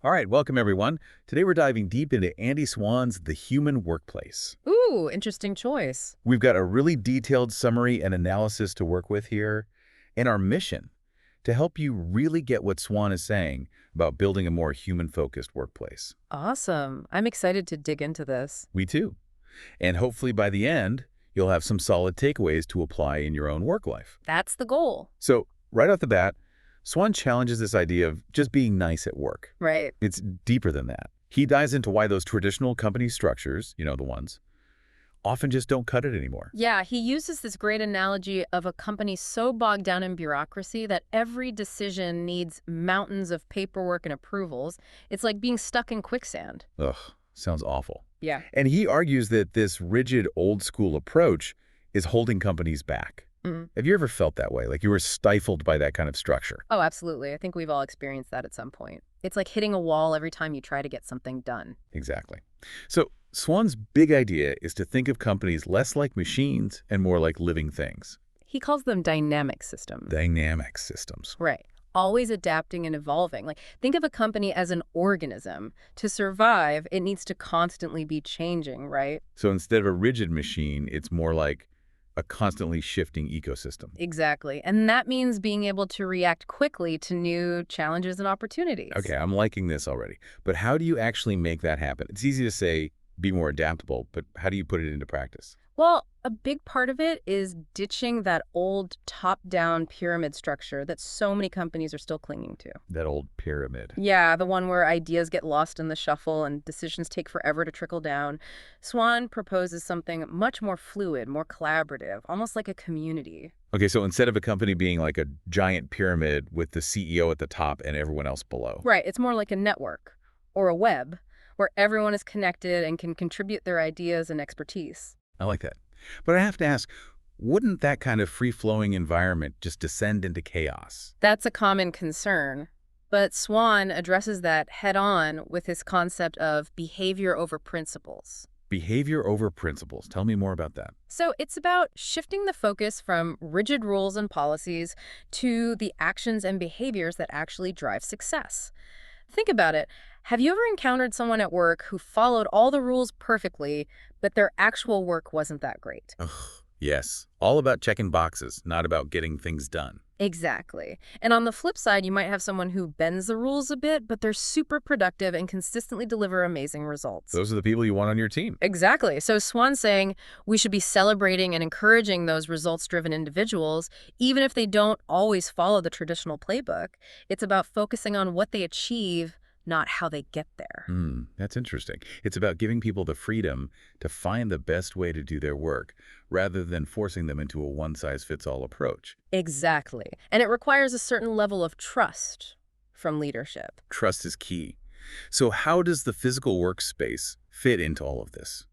All right, welcome everyone. Today we're diving deep into Andy Swann's The Human Workplace. Ooh, interesting choice. We've got a really detailed summary and analysis to work with here, and our mission to help you really get what Swann is saying about building a more human-focused workplace. Awesome. I'm excited to dig into this. We too. And hopefully by the end, you'll have some solid takeaways to apply in your own work life. That's the goal. So right off the bat, Swann challenges this idea of just being nice at work. Right. It's deeper than that. He dives into why those traditional company structures, the ones, often just don't cut it anymore. Yeah, he uses this great analogy of a company so bogged down in bureaucracy that every decision needs mountains of paperwork and approvals. It's like being stuck in quicksand. Ugh, sounds awful. Yeah. And he argues that this rigid old-school approach is holding companies back. Have you ever felt that way, like you were stifled by that kind of structure? Oh, absolutely. I think we've all experienced that at some point. It's like hitting a wall every time you try to get something done. Exactly. So Swann's big idea is to think of companies less like machines and more like living things. He calls them dynamic systems. Dynamic systems. Right. Always adapting and evolving. Like, think of a company as an organism. To survive, it needs to constantly be changing, right? So instead of a rigid machine, it's more like a constantly shifting ecosystem. Exactly. And that means being able to react quickly to new challenges and opportunities. Okay, I'm liking this already. But how do you actually make that happen? It's easy to say, be more adaptable, but how do you put it into practice? Well, a big part of it is ditching that old top-down pyramid structure that so many companies are still clinging to. That old pyramid. Yeah, the one where ideas get lost in the shuffle and decisions take forever to trickle down. Swann proposes something much more fluid, more collaborative, almost like a community. Okay, so instead of a company being like a giant pyramid with the CEO at the top and everyone else below. Right, it's more like a network or a web where everyone is connected and can contribute their ideas and expertise. I like that. But I have to ask, wouldn't that kind of free-flowing environment just descend into chaos? That's a common concern. But Swann addresses that head-on with his concept of behavior over principles. Behavior over principles. Tell me more about that. So it's about shifting the focus from rigid rules and policies to the actions and behaviors that actually drive success. Think about it. Have you ever encountered someone at work who followed all the rules perfectly, but their actual work wasn't that great? Ugh, yes. All about checking boxes, not about getting things done. Exactly. And on the flip side, you might have someone who bends the rules a bit, but they're super productive and consistently deliver amazing results. Those are the people you want on your team. Exactly. So Swann's saying we should be celebrating and encouraging those results-driven individuals, even if they don't always follow the traditional playbook. It's about focusing on what they achieve, not how they get there. That's interesting. It's about giving people the freedom to find the best way to do their work, rather than forcing them into a one-size-fits-all approach. Exactly. And it requires a certain level of trust from leadership. Trust is key. So how does the physical workspace fit into all of this?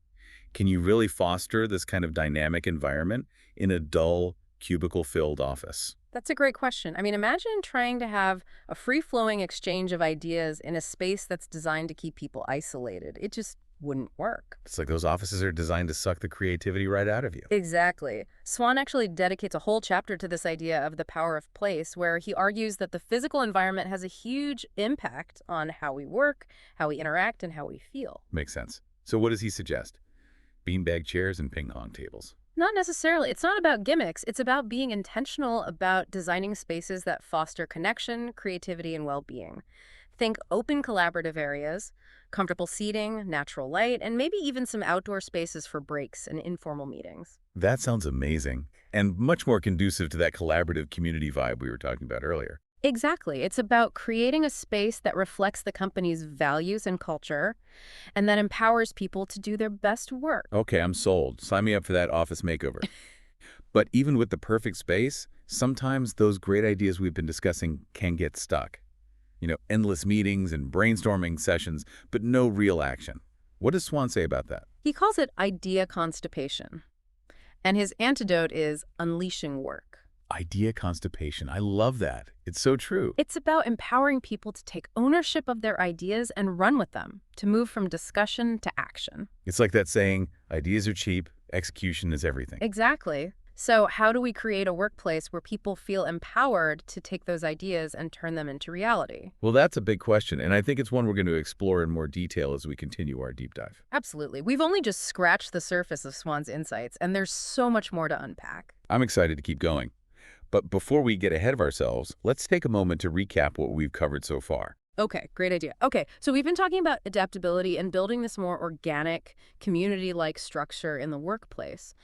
Can you really foster this kind of dynamic environment in a dull, cubicle-filled office? That's a great question. I mean, imagine trying to have a free-flowing exchange of ideas in a space that's designed to keep people isolated. It just wouldn't work. It's like those offices are designed to suck the creativity right out of you. Exactly. Swann actually dedicates a whole chapter to this idea of the power of place, where he argues that the physical environment has a huge impact on how we work, how we interact, and how we feel. Makes sense. So what does he suggest? Beanbag chairs and ping pong tables. Not necessarily. It's not about gimmicks. It's about being intentional about designing spaces that foster connection, creativity, and well-being. Think open collaborative areas, comfortable seating, natural light, and maybe even some outdoor spaces for breaks and informal meetings. That sounds amazing, and much more conducive to that collaborative community vibe we were talking about earlier. Exactly. It's about creating a space that reflects the company's values and culture, and that empowers people to do their best work. Okay, I'm sold. Sign me up for that office makeover. But even with the perfect space, sometimes those great ideas we've been discussing can get stuck. Endless meetings and brainstorming sessions, but no real action. What does Swann say about that? He calls it idea constipation. And his antidote is unleashing work. Idea constipation. I love that. It's so true. It's about empowering people to take ownership of their ideas and run with them, to move from discussion to action. It's like that saying, ideas are cheap, execution is everything. Exactly. So how do we create a workplace where people feel empowered to take those ideas and turn them into reality? Well, that's a big question, and I think it's one we're going to explore in more detail as we continue our deep dive. Absolutely. We've only just scratched the surface of Swann's insights, and there's so much more to unpack. I'm excited to keep going. But before we get ahead of ourselves, let's take a moment to recap what we've covered so far. Okay, great idea. Okay, so we've been talking about adaptability and building this more organic, community-like structure in the workplace.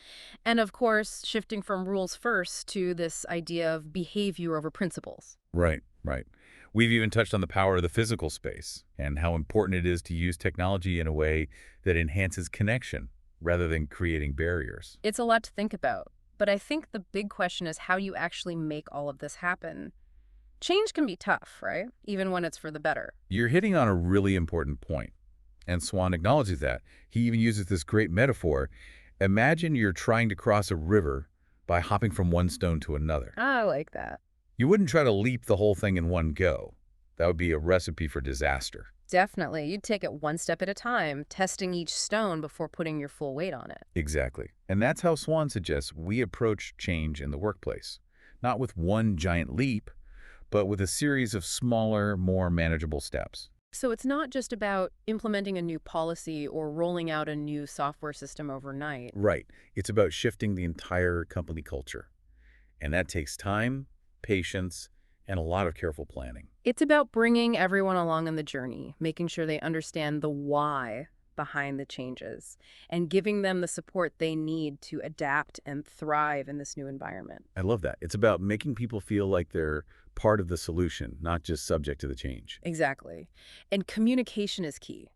And of course, shifting from rules first to this idea of behavior over principles. Right, right. We've even touched on the power of the physical space and how important it is to use technology in a way that enhances connection rather than creating barriers. It's a lot to think about, but I think the big question is how you actually make all of this happen. Change can be tough, right? Even when it's for the better. You're hitting on a really important point, and Swann acknowledges that. He even uses this great metaphor. Imagine you're trying to cross a river by hopping from one stone to another. I like that. You wouldn't try to leap the whole thing in one go. That would be a recipe for disaster. Definitely. You'd take it one step at a time, testing each stone before putting your full weight on it. Exactly. And that's how Swann suggests we approach change in the workplace. Not with one giant leap, but with a series of smaller, more manageable steps. So it's not just about implementing a new policy or rolling out a new software system overnight. Right. It's about shifting the entire company culture. And that takes time, patience, and a lot of careful planning. It's about bringing everyone along on the journey, making sure they understand the why behind the changes, and giving them the support they need to adapt and thrive in this new environment. I love that. It's about making people feel like they're part of the solution, not just subject to the change. Exactly. And communication is key.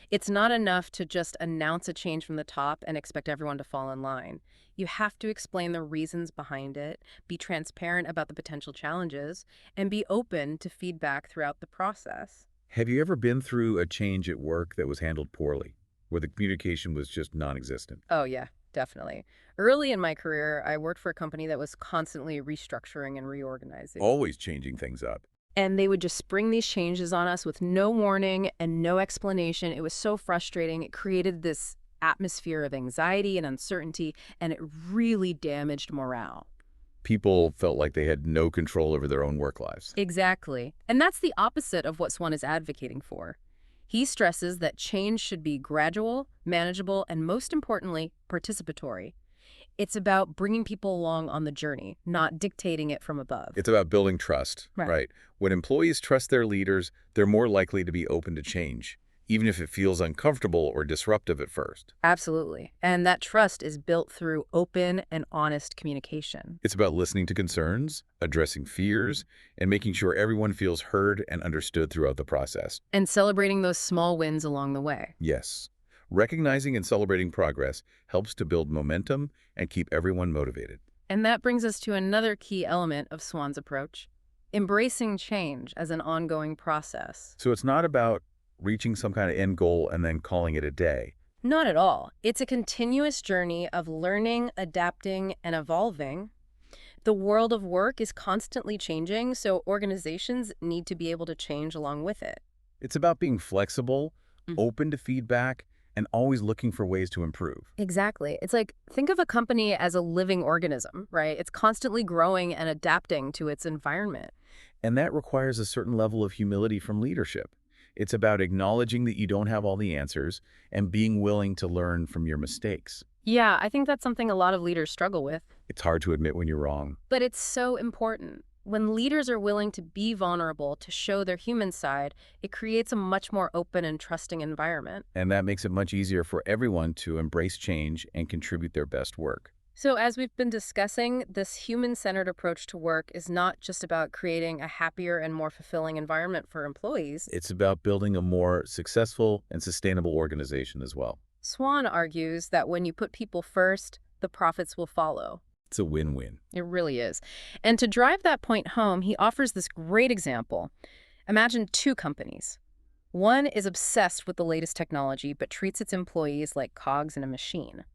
It's not enough to just announce a change from the top and expect everyone to fall in line. You have to explain the reasons behind it, be transparent about the potential challenges, and be open to feedback throughout the process. Have you ever been through a change at work that was handled poorly, where the communication was just non-existent? Oh, yeah, definitely. Early in my career, I worked for a company that was constantly restructuring and reorganizing. Always changing things up. And they would just spring these changes on us with no warning and no explanation. It was so frustrating. It created this atmosphere of anxiety and uncertainty, and it really damaged morale. People felt like they had no control over their own work lives. Exactly. And that's the opposite of what Swann is advocating for. He stresses that change should be gradual, manageable, and most importantly, participatory. It's about bringing people along on the journey, not dictating it from above. It's about building trust, Right. right? When employees trust their leaders, they're more likely to be open to change, even if it feels uncomfortable or disruptive at first. Absolutely. And that trust is built through open and honest communication. It's about listening to concerns, addressing fears, and making sure everyone feels heard and understood throughout the process. And celebrating those small wins along the way. Yes, recognizing and celebrating progress helps to build momentum and keep everyone motivated. And that brings us to another key element of Swann's approach, embracing change as an ongoing process. So it's not about reaching some kind of end goal and then calling it a day. Not at all. It's a continuous journey of learning, adapting, and evolving. The world of work is constantly changing, so organizations need to be able to change along with it. It's about being flexible, Mhm. open to feedback, and always looking for ways to improve. Exactly. It's like, think of a company as a living organism, right? It's constantly growing and adapting to its environment. And that requires a certain level of humility from leadership. It's about acknowledging that you don't have all the answers and being willing to learn from your mistakes. Yeah, I think that's something a lot of leaders struggle with. It's hard to admit when you're wrong. But it's so important. When leaders are willing to be vulnerable, to show their human side, it creates a much more open and trusting environment. And that makes it much easier for everyone to embrace change and contribute their best work. So as we've been discussing, this human-centered approach to work is not just about creating a happier and more fulfilling environment for employees. It's about building a more successful and sustainable organization as well. Swann argues that when you put people first, the profits will follow. It's a win-win. It really is. And to drive that point home, he offers this great example. Imagine two companies. One is obsessed with the latest technology but treats its employees like cogs in a machine.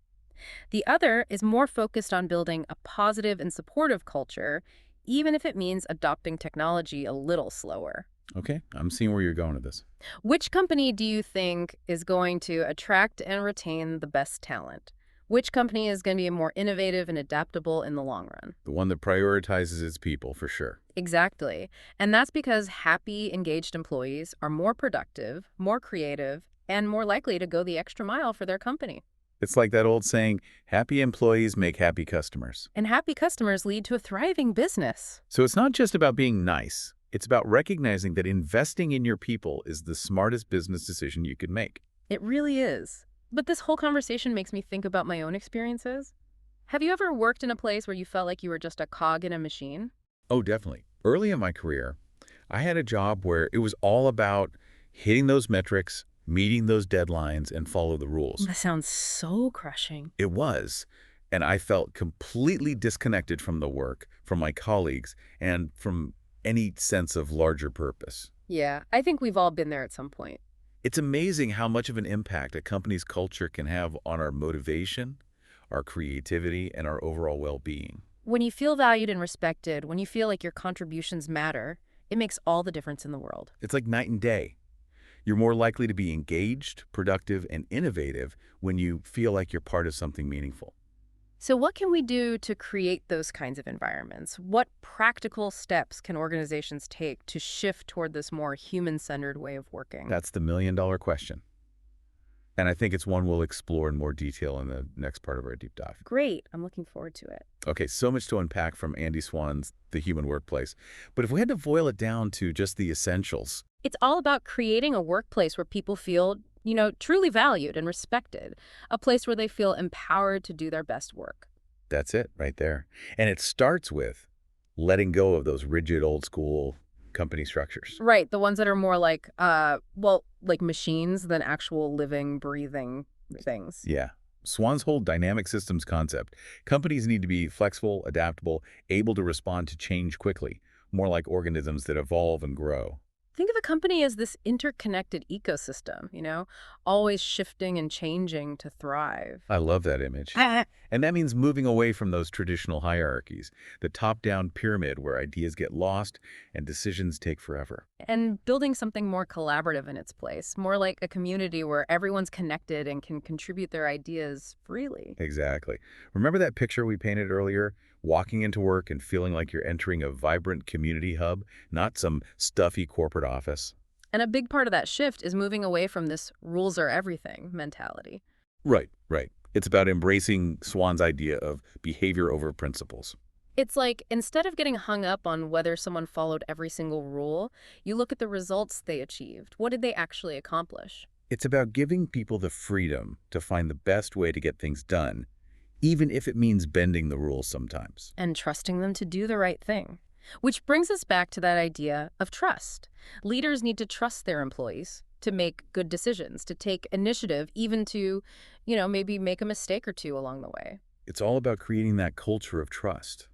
The other is more focused on building a positive and supportive culture, even if it means adopting technology a little slower. Okay, I'm seeing where you're going with this. Which company do you think is going to attract and retain the best talent? Which company is going to be more innovative and adaptable in the long run? The one that prioritizes its people, for sure. Exactly. And that's because happy, engaged employees are more productive, more creative, and more likely to go the extra mile for their company. It's like that old saying, happy employees make happy customers. And happy customers lead to a thriving business. So it's not just about being nice. It's about recognizing that investing in your people is the smartest business decision you could make. It really is. But this whole conversation makes me think about my own experiences. Have you ever worked in a place where you felt like you were just a cog in a machine? Oh, definitely. Early in my career, I had a job where it was all about hitting those metrics, meeting those deadlines, and follow the rules. That sounds so crushing. It was. And I felt completely disconnected from the work, from my colleagues, and from any sense of larger purpose. Yeah, I think we've all been there at some point. It's amazing how much of an impact a company's culture can have on our motivation, our creativity, and our overall well-being. When you feel valued and respected, when you feel like your contributions matter, it makes all the difference in the world. It's like night and day. You're more likely to be engaged, productive, and innovative when you feel like you're part of something meaningful. So what can we do to create those kinds of environments? What practical steps can organizations take to shift toward this more human-centered way of working? That's the million-dollar question. And I think it's one we'll explore in more detail in the next part of our deep dive. Great. I'm looking forward to it. Okay, so much to unpack from Andy Swann's The Human Workplace. But if we had to boil it down to just the essentials, It's all about creating a workplace where people feel, truly valued and respected, a place where they feel empowered to do their best work. that's it right there. And it starts with letting go of those rigid old school company structures. Right, the ones that are more like, like machines than actual living, breathing things. Yeah. Swann's whole dynamic systems concept. Companies need to be flexible, adaptable, able to respond to change quickly, more like organisms that evolve and grow. Think of a company as this interconnected ecosystem, always shifting and changing to thrive. I love that image. And that means moving away from those traditional hierarchies, the top-down pyramid where ideas get lost and decisions take forever. And building something more collaborative in its place, more like a community where everyone's connected and can contribute their ideas freely. Exactly. Remember that picture we painted earlier? Walking into work and feeling like you're entering a vibrant community hub, not some stuffy corporate office. And a big part of that shift is moving away from this rules are everything mentality. Right, right. It's about embracing Swann's idea of behavior over principles. It's like, instead of getting hung up on whether someone followed every single rule, you look at the results they achieved. What did they actually accomplish? It's about giving people the freedom to find the best way to get things done, even if it means bending the rules sometimes. And trusting them to do the right thing. Which brings us back to that idea of trust. Leaders need to trust their employees to make good decisions, to take initiative, even to, maybe make a mistake or two along the way. It's all about creating that culture of trust.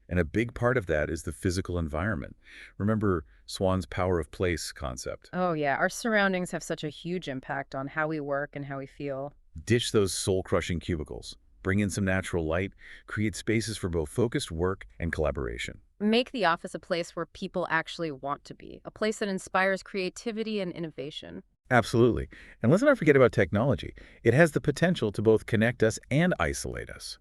And a big part of that is the physical environment. Remember Swann's power of place concept. Oh, yeah. Our surroundings have such a huge impact on how we work and how we feel. Ditch those soul-crushing cubicles. Bring in some natural light. Create spaces for both focused work and collaboration. Make the office a place where people actually want to be, a place that inspires creativity and innovation. Absolutely. And let's not forget about technology. It has the potential to both connect us and isolate us.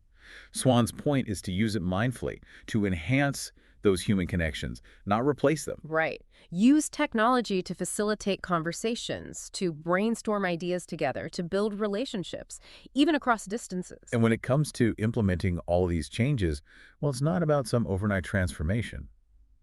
Swann's point is to use it mindfully, to enhance those human connections, not replace them. Right. Use technology to facilitate conversations, to brainstorm ideas together, to build relationships, even across distances. And when it comes to implementing all these changes, well, it's not about some overnight transformation.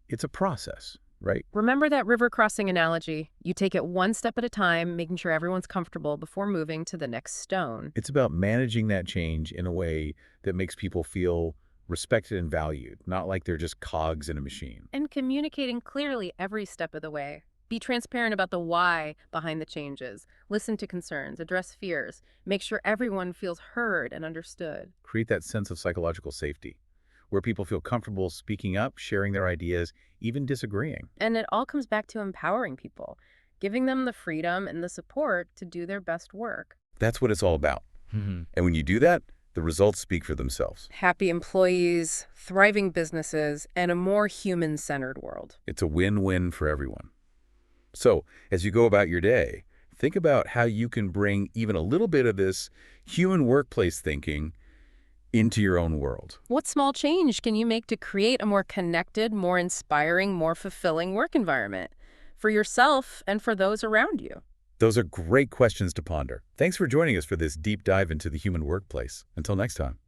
It's a process, right? Remember that river crossing analogy? You take it one step at a time, making sure everyone's comfortable before moving to the next stone. It's about managing that change in a way that makes people feel respected and valued, not like they're just cogs in a machine. And communicating clearly every step of the way. Be transparent about the why behind the changes. Listen to concerns, address fears, make sure everyone feels heard and understood. Create that sense of psychological safety, where people feel comfortable speaking up, sharing their ideas, even disagreeing. And it all comes back to empowering people, giving them the freedom and the support to do their best work. That's what it's all about. And when you do that, the results speak for themselves. Happy employees, thriving businesses, and a more human-centered world. It's a win-win for everyone. So, as you go about your day, Think about how you can bring even a little bit of this human workplace thinking into your own world. What small change can you make to create a more connected, more inspiring, more fulfilling work environment for yourself and for those around you? Those are great questions to ponder. Thanks for joining us for this deep dive into the human workplace. Until next time.